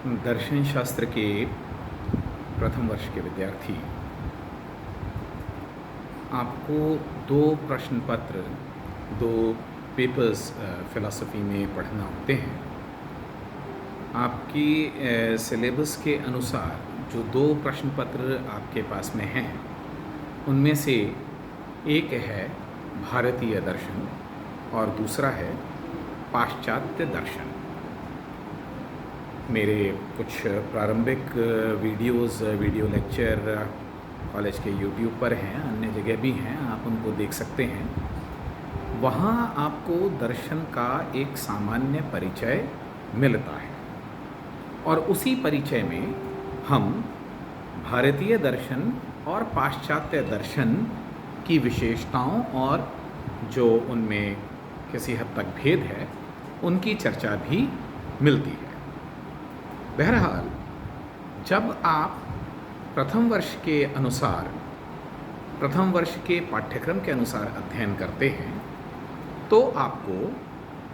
दर्शन शास्त्र के प्रथम वर्ष के विद्यार्थी आपको दो प्रश्न पत्र, दो पेपर्स फ़िलॉसफ़ी में पढ़ना होते हैं। आपकी सिलेबस के अनुसार जो दो प्रश्न पत्र आपके पास में हैं, उनमें से एक है भारतीय दर्शन और दूसरा है पाश्चात्य दर्शन। मेरे कुछ प्रारंभिक वीडियो लेक्चर कॉलेज के यूट्यूब पर हैं, अन्य जगह भी हैं, आप उनको देख सकते हैं। वहाँ आपको दर्शन का एक सामान्य परिचय मिलता है और उसी परिचय में हम भारतीय दर्शन और पाश्चात्य दर्शन की विशेषताओं और जो उनमें किसी हद तक भेद है, उनकी चर्चा भी मिलती है। बहरहाल, जब आप प्रथम वर्ष के पाठ्यक्रम के अनुसार अध्ययन करते हैं, तो आपको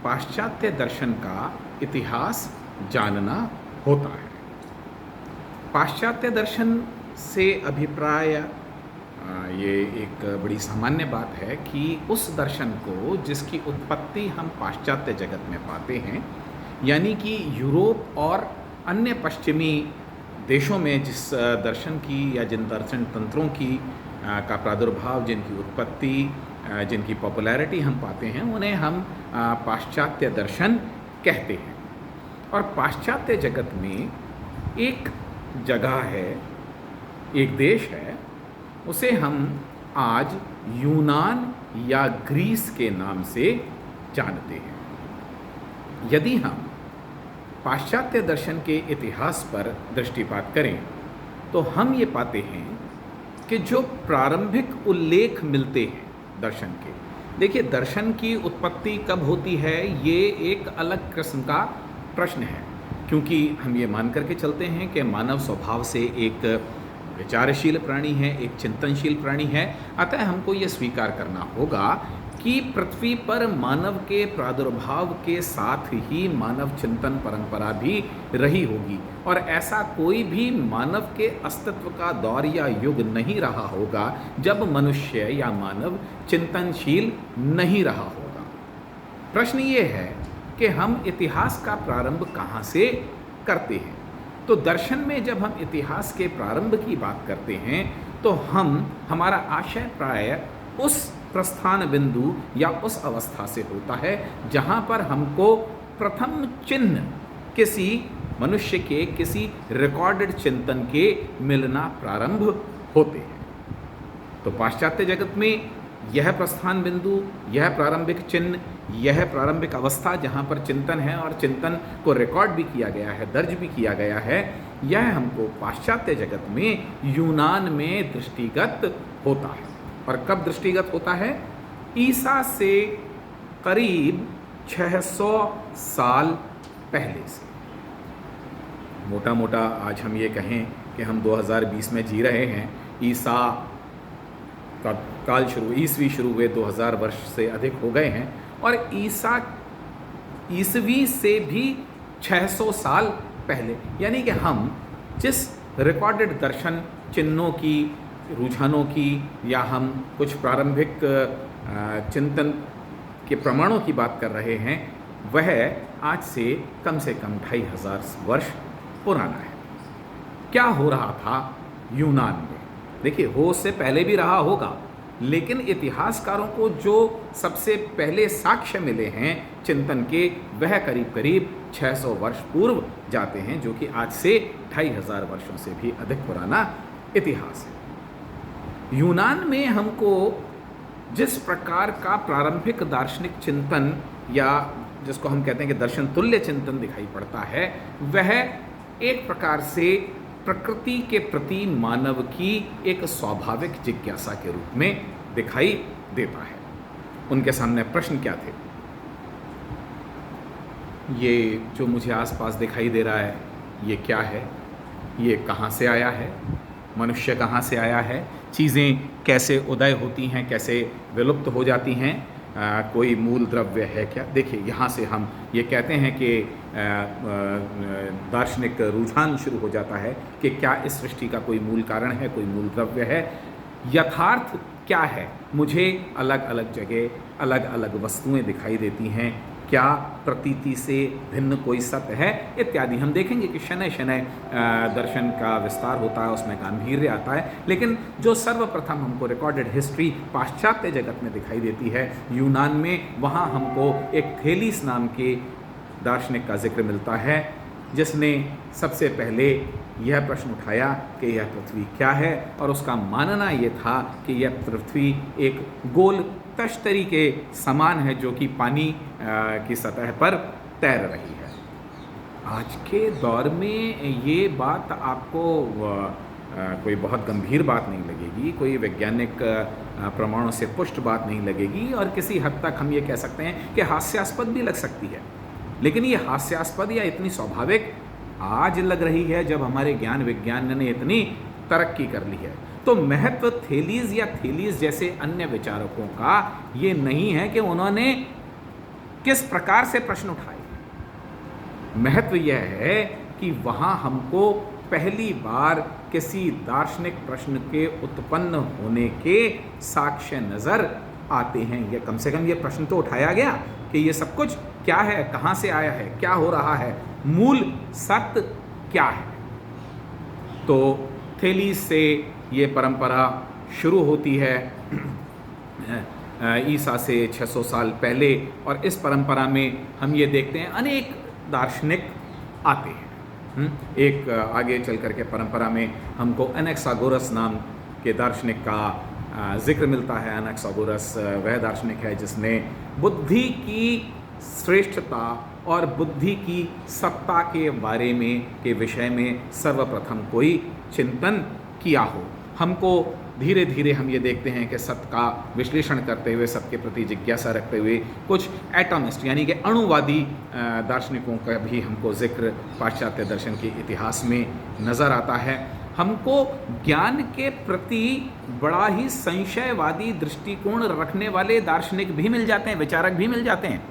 पाश्चात्य दर्शन का इतिहास जानना होता है। पाश्चात्य दर्शन से अभिप्राय ये एक बड़ी सामान्य बात है कि उस दर्शन को जिसकी उत्पत्ति हम पाश्चात्य जगत में पाते हैं, यानी कि यूरोप और अन्य पश्चिमी देशों में जिस दर्शन की या जिन दर्शन तंत्रों की का प्रादुर्भाव, जिनकी उत्पत्ति, जिनकी पॉपुलैरिटी हम पाते हैं, उन्हें हम पाश्चात्य दर्शन कहते हैं। और पाश्चात्य जगत में एक जगह है, एक देश है, उसे हम आज यूनान या ग्रीस के नाम से जानते हैं। यदि हम पाश्चात्य दर्शन के इतिहास पर दृष्टिपात करें, तो हम ये पाते हैं कि जो प्रारंभिक उल्लेख मिलते हैं दर्शन के, देखिए, दर्शन की उत्पत्ति कब होती है, ये एक अलग किस्म का प्रश्न है, क्योंकि हम ये मान करके चलते हैं कि मानव स्वभाव से एक विचारशील प्राणी है, एक चिंतनशील प्राणी है। अतः हमको ये स्वीकार करना होगा कि पृथ्वी पर मानव के प्रादुर्भाव के साथ ही मानव चिंतन परंपरा भी रही होगी, और ऐसा कोई भी मानव के अस्तित्व का दौर या युग नहीं रहा होगा जब मनुष्य या मानव चिंतनशील नहीं रहा होगा। प्रश्न ये है कि हम इतिहास का प्रारंभ कहाँ से करते हैं। तो दर्शन में जब हम इतिहास के प्रारंभ की बात करते हैं, तो हमारा आशय प्राय उस प्रस्थान बिंदु या उस अवस्था से होता है जहाँ पर हमको प्रथम चिन्ह किसी मनुष्य के, किसी रिकॉर्डेड चिंतन के मिलना प्रारंभ होते हैं। तो पाश्चात्य जगत में यह प्रस्थान बिंदु, यह प्रारंभिक चिन्ह, यह प्रारंभिक अवस्था जहाँ पर चिंतन है और चिंतन को रिकॉर्ड भी किया गया है, दर्ज भी किया गया है, यह हमको पाश्चात्य जगत में यूनान में दृष्टिगत होता है। और कब दृष्टिगत होता है? ईसा से करीब 600 साल पहले से। मोटा मोटा आज हम ये कहें कि हम 2020 में जी रहे हैं। ईसा का काल ईसवी शुरू हुए 2000 वर्ष से अधिक हो गए हैं, और ईसवी से भी 600 साल पहले, यानी कि हम जिस रिकॉर्डेड दर्शन चिन्हों की, रुझानों की, या हम कुछ प्रारंभिक चिंतन के प्रमाणों की बात कर रहे हैं, वह आज से कम 2500 वर्ष पुराना है। क्या हो रहा था यूनान में? देखिए, हो उससे पहले भी रहा होगा, लेकिन इतिहासकारों को जो सबसे पहले साक्ष्य मिले हैं चिंतन के, वह करीब 600 वर्ष पूर्व जाते हैं, जो कि आज से 2500 वर्षों से भी अधिक पुराना इतिहास है। यूनान में हमको जिस प्रकार का प्रारंभिक दार्शनिक चिंतन, या जिसको हम कहते हैं कि दर्शन तुल्य चिंतन दिखाई पड़ता है, वह एक प्रकार से प्रकृति के प्रति मानव की एक स्वाभाविक जिज्ञासा के रूप में दिखाई देता है। उनके सामने प्रश्न क्या थे? ये जो मुझे आसपास दिखाई दे रहा है, ये क्या है? ये कहाँ से आया है? मनुष्य कहाँ से आया है? चीज़ें कैसे उदय होती हैं, कैसे विलुप्त हो जाती हैं? कोई मूल द्रव्य है क्या? देखिए, यहाँ से हम ये कहते हैं कि दार्शनिक रुझान शुरू हो जाता है कि क्या इस सृष्टि का कोई मूल कारण है, कोई मूल द्रव्य है, यथार्थ क्या है? मुझे अलग अलग जगह अलग अलग वस्तुएं दिखाई देती हैं, क्या प्रतीति से भिन्न कोई सत्य है, इत्यादि। हम देखेंगे कि शनय शनय दर्शन का विस्तार होता है, उसमें गांधीर्य आता है, लेकिन जो सर्वप्रथम हमको रिकॉर्डेड हिस्ट्री पाश्चात्य जगत में दिखाई देती है, यूनान में, वहाँ हमको एक थेलीस नाम के दार्शनिक का जिक्र मिलता है, जिसने सबसे पहले यह प्रश्न उठाया कि यह पृथ्वी क्या है, और उसका मानना ये था कि यह पृथ्वी एक गोल तश्तरी के समान है जो कि पानी की सतह पर तैर रही है। आज के दौर में ये बात आपको कोई बहुत गंभीर बात नहीं लगेगी, कोई वैज्ञानिक प्रमाणों से पुष्ट बात नहीं लगेगी, और किसी हद तक हम ये कह सकते हैं कि हास्यास्पद भी लग सकती है। लेकिन ये हास्यास्पद या इतनी स्वाभाविक आज लग रही है जब हमारे ज्ञान विज्ञान ने इतनी तरक्की कर ली है। तो महत्व थेलीज या थेलीज जैसे अन्य विचारकों का ये नहीं है कि उन्होंने किस प्रकार से प्रश्न उठाए। महत्व यह है कि वहाँ हमको पहली बार किसी दार्शनिक प्रश्न के उत्पन्न होने के साक्ष्य नज़र आते हैं, या कम से कम ये प्रश्न तो उठाया गया कि ये सब कुछ क्या है, कहाँ से आया है, क्या हो रहा है, मूल सत्य क्या है। तो थेलीज से ये परंपरा शुरू होती है ईसा से 600 साल पहले, और इस परंपरा में हम ये देखते हैं अनेक दार्शनिक आते हैं। एक आगे चल कर के परंपरा में हमको एनेक्सागोरस नाम के दार्शनिक का जिक्र मिलता है। एनेक्सागोरस वह दार्शनिक है जिसने बुद्धि की श्रेष्ठता और बुद्धि की सत्ता के बारे में के विषय में सर्वप्रथम कोई चिंतन किया हो। हमको धीरे धीरे हम ये देखते हैं कि सत्य का विश्लेषण करते हुए, सत्य के प्रति जिज्ञासा रखते हुए, कुछ एटॉमिस्ट यानी कि अणुवादी दार्शनिकों का भी हमको जिक्र पाश्चात्य दर्शन के इतिहास में नज़र आता है। हमको ज्ञान के प्रति बड़ा ही संशयवादी दृष्टिकोण रखने वाले दार्शनिक भी मिल जाते हैं, विचारक भी मिल जाते हैं,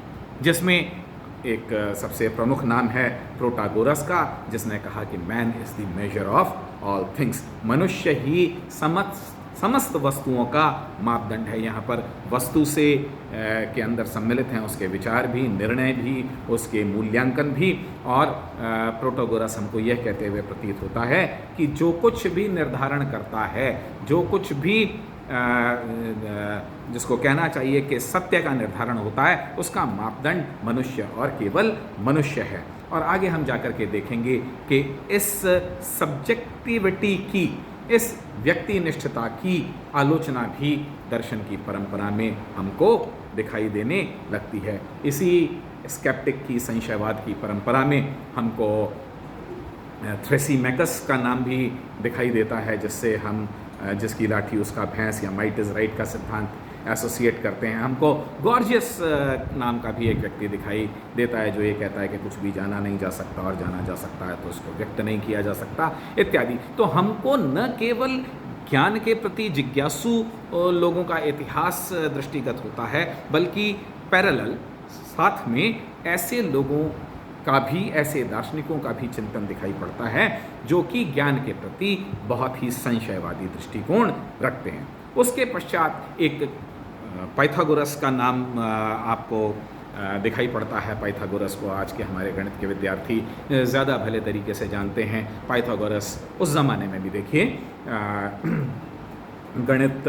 जिसमें एक सबसे प्रमुख नाम है प्रोटागोरस का, जिसने कहा कि man is the measure of all things, मनुष्य ही समस्त वस्तुओं का मापदंड है। यहाँ पर वस्तु से के अंदर सम्मिलित हैं उसके विचार भी, निर्णय भी, उसके मूल्यांकन भी, और प्रोटागोरस हमको यह कहते हुए प्रतीत होता है कि जो कुछ भी निर्धारण करता है, जो कुछ भी जिसको कहना चाहिए कि सत्य का निर्धारण होता है, उसका मापदंड मनुष्य और केवल मनुष्य है। और आगे हम जाकर के देखेंगे कि इस सब्जेक्टिविटी की, इस व्यक्तिनिष्ठता की आलोचना भी दर्शन की परंपरा में हमको दिखाई देने लगती है। इसी स्केप्टिक की, संशयवाद की परंपरा में हमको थ्रेसिमेकस का नाम भी दिखाई देता है, जिससे हम जिसकी लाठी उसका भैंस या माइट इज़ राइट का सिद्धांत एसोसिएट करते हैं। हमको गॉर्जियस नाम का भी एक व्यक्ति दिखाई देता है जो ये कहता है कि कुछ भी जाना नहीं जा सकता और जाना जा सकता है तो उसको व्यक्त नहीं किया जा सकता, इत्यादि। तो हमको न केवल ज्ञान के प्रति जिज्ञासु लोगों का इतिहास दृष्टिगत होता है, बल्कि पैरेलल साथ में ऐसे लोगों का भी, ऐसे दार्शनिकों का भी चिंतन दिखाई पड़ता है जो कि ज्ञान के प्रति बहुत ही संशयवादी दृष्टिकोण रखते हैं। उसके पश्चात एक पाइथागोरस का नाम आपको दिखाई पड़ता है। पाइथागोरस को आज के हमारे गणित के विद्यार्थी ज़्यादा भले तरीके से जानते हैं। पाइथागोरस उस ज़माने में भी देखिए गणित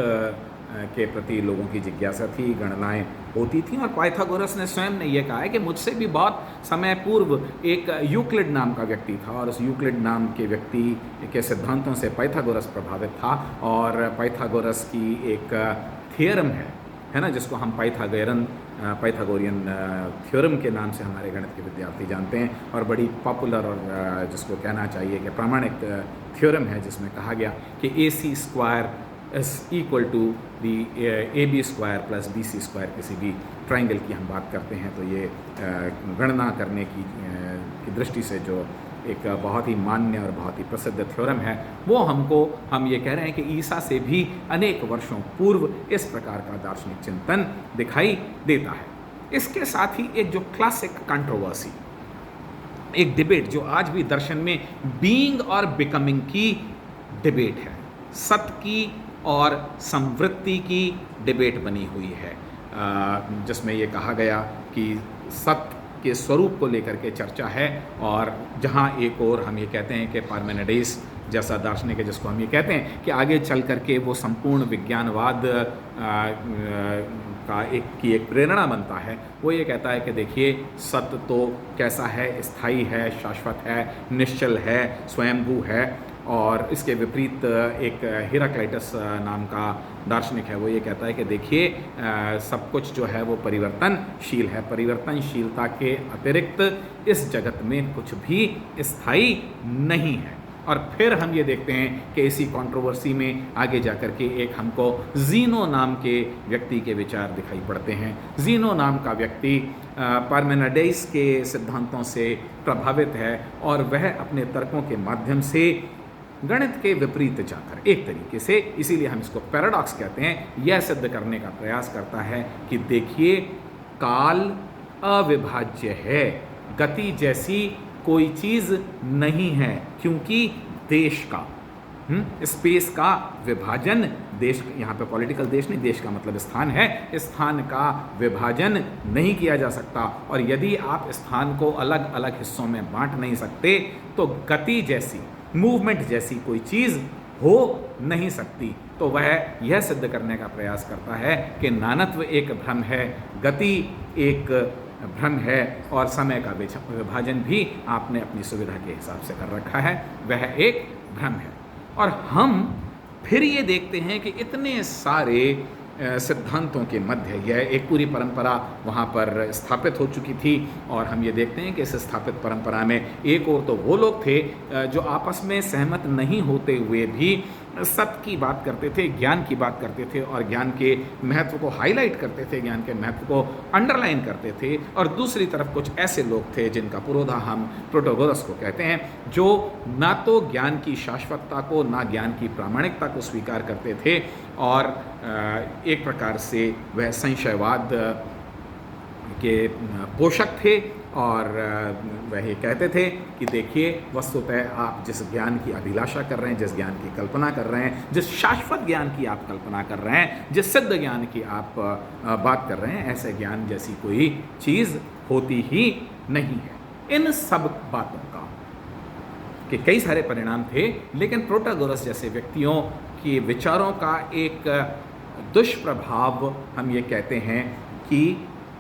के प्रति लोगों की जिज्ञासा थी, गणनाएं होती थीं, और पाइथागोरस ने स्वयं ने यह कहा है कि मुझसे भी बहुत समय पूर्व एक यूक्लिड नाम का व्यक्ति था, और उस यूक्लिड नाम के व्यक्ति के सिद्धांतों से पाइथागोरस प्रभावित था, और पाइथागोरस की एक थियरम है ना, जिसको हम पाइथागोरियन थ्योरम के नाम से हमारे गणित के विद्यार्थी जानते हैं, और बड़ी पॉपुलर और जिसको कहना चाहिए कि प्रामाणिक थ्योरम है, जिसमें कहा गया कि AC square is equal to the AB square plus BC square. किसी भी ट्राइंगल की हम बात करते हैं तो ये गणना करने की दृष्टि से जो एक बहुत ही मान्य और बहुत ही प्रसिद्ध थ्योरम है, वो हम ये कह रहे हैं कि ईसा से भी अनेक वर्षों पूर्व इस प्रकार का दार्शनिक चिंतन दिखाई देता है। इसके साथ ही एक जो क्लासिक कंट्रोवर्सी, एक डिबेट जो आज भी दर्शन में बीइंग और बिकमिंग की डिबेट है, सत्य की और संवृत्ति की डिबेट बनी हुई है, जिसमें ये कहा गया कि सत्य के स्वरूप को लेकर के चर्चा है, और जहाँ एक और हम ये कहते हैं कि पार्मेनिडेस जैसा दार्शनिक है जिसको हम ये कहते हैं कि आगे चल करके वो संपूर्ण विज्ञानवाद का एक प्रेरणा बनता है, वो ये कहता है कि देखिए सत्य तो कैसा है, स्थायी है, शाश्वत है, निश्चल है, स्वयंभू है। और इसके विपरीत एक हेराक्लाइटस नाम का दार्शनिक है, वो ये कहता है कि देखिए सब कुछ जो है वो परिवर्तनशील है, परिवर्तनशीलता के अतिरिक्त इस जगत में कुछ भी स्थायी नहीं है। और फिर हम ये देखते हैं कि इसी कंट्रोवर्सी में आगे जाकर के एक हमको ज़ीनो नाम के व्यक्ति के विचार दिखाई पड़ते हैं। ज़ीनो नाम का व्यक्ति पार्मेनिडेस के सिद्धांतों से प्रभावित है, और वह अपने तर्कों के माध्यम से गणित के विपरीत जाकर एक तरीके से, इसीलिए हम इसको पैराडॉक्स कहते हैं, यह सिद्ध करने का प्रयास करता है कि देखिए काल अविभाज्य है, गति जैसी कोई चीज़ नहीं है, क्योंकि देश का स्पेस का विभाजन, देश यहाँ पे पॉलिटिकल देश नहीं, देश का मतलब स्थान है, स्थान का विभाजन नहीं किया जा सकता। और यदि आप स्थान को अलग अलग हिस्सों में बांट नहीं सकते तो गति जैसी, मूवमेंट जैसी कोई चीज़ हो नहीं सकती। तो वह यह सिद्ध करने का प्रयास करता है कि नानत्व एक भ्रम है, गति एक भ्रम है, और समय का विभाजन भी आपने अपनी सुविधा के हिसाब से कर रखा है, वह एक भ्रम है। और हम फिर ये देखते हैं कि इतने सारे सिद्धांतों के मध्य यह एक पूरी परंपरा वहाँ पर स्थापित हो चुकी थी, और हम ये देखते हैं कि इस स्थापित परंपरा में एक और तो वो लोग थे जो आपस में सहमत नहीं होते हुए भी सत्य की बात करते थे, ज्ञान की बात करते थे, और ज्ञान के महत्व को हाईलाइट करते थे, ज्ञान के महत्व को अंडरलाइन करते थे। और दूसरी तरफ कुछ ऐसे लोग थे जिनका पुरोधा हम प्रोटोगोरस को कहते हैं, जो ना तो ज्ञान की शाश्वतता को, ना ज्ञान की प्रामाणिकता को स्वीकार करते थे, और एक प्रकार से वह संशयवाद के पोषक थे। और वह ये कहते थे कि देखिए वस्तुतः आप जिस ज्ञान की अभिलाषा कर रहे हैं, जिस ज्ञान की कल्पना कर रहे हैं, जिस शाश्वत ज्ञान की आप कल्पना कर रहे हैं, जिस सिद्ध ज्ञान की आप बात कर रहे हैं, ऐसे ज्ञान जैसी कोई चीज़ होती ही नहीं है। इन सब बातों का के कई सारे परिणाम थे, लेकिन प्रोटागोरस जैसे व्यक्तियों के विचारों का एक दुष्प्रभाव हम ये कहते हैं कि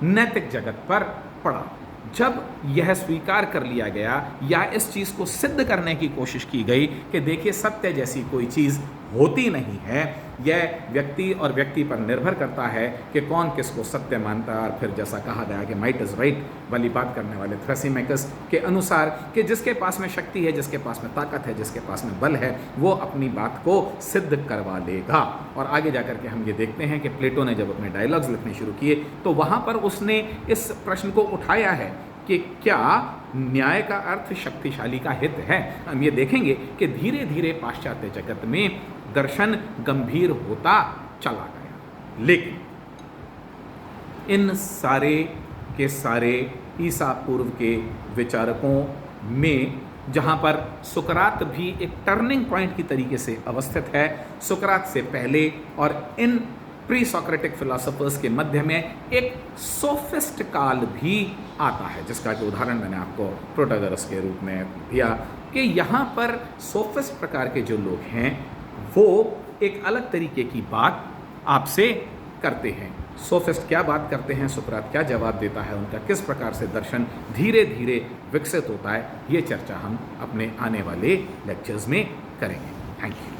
नैतिक जगत पर पड़ा। जब यह स्वीकार कर लिया गया या इस चीज़ को सिद्ध करने की कोशिश की गई कि देखिए सत्य जैसी कोई चीज़ होती नहीं है, यह व्यक्ति और व्यक्ति पर निर्भर करता है कि कौन किसको सत्य मानता है। और फिर जैसा कहा गया कि माइट इज़ राइट वाली बात करने वाले थ्रेसिमेकस के अनुसार कि जिसके पास में शक्ति है, जिसके पास में ताकत है, जिसके पास में बल है, वो अपनी बात को सिद्ध करवा लेगा। और आगे जाकर के हम ये देखते हैं कि प्लेटो ने जब अपने डायलॉग्स लिखने शुरू किए तो वहाँ पर उसने इस प्रश्न को उठाया है कि क्या न्याय का अर्थ शक्तिशाली का हित है। हम ये देखेंगे कि धीरे धीरे पाश्चात्य जगत में दर्शन गंभीर होता चला गया, लेकिन इन सारे के सारे ईसा पूर्व के विचारकों में, जहाँ पर सुकरात भी एक टर्निंग पॉइंट की तरीके से अवस्थित है, सुकरात से पहले और इन प्री सोक्रेटिक फिलोसोफर्स के मध्य में एक सोफिस्ट काल भी आता है, जिसका कि उदाहरण मैंने आपको प्रोटागोरस के रूप में दिया कि यहाँ पर सोफिस्ट प्रकार के जो लोग हैं वो एक अलग तरीके की बात आपसे करते हैं। सोफिस्ट क्या बात करते हैं, सुकरात क्या जवाब देता है, उनका किस प्रकार से दर्शन धीरे धीरे विकसित होता है, ये चर्चा हम अपने आने वाले लेक्चर्स में करेंगे। Thank you.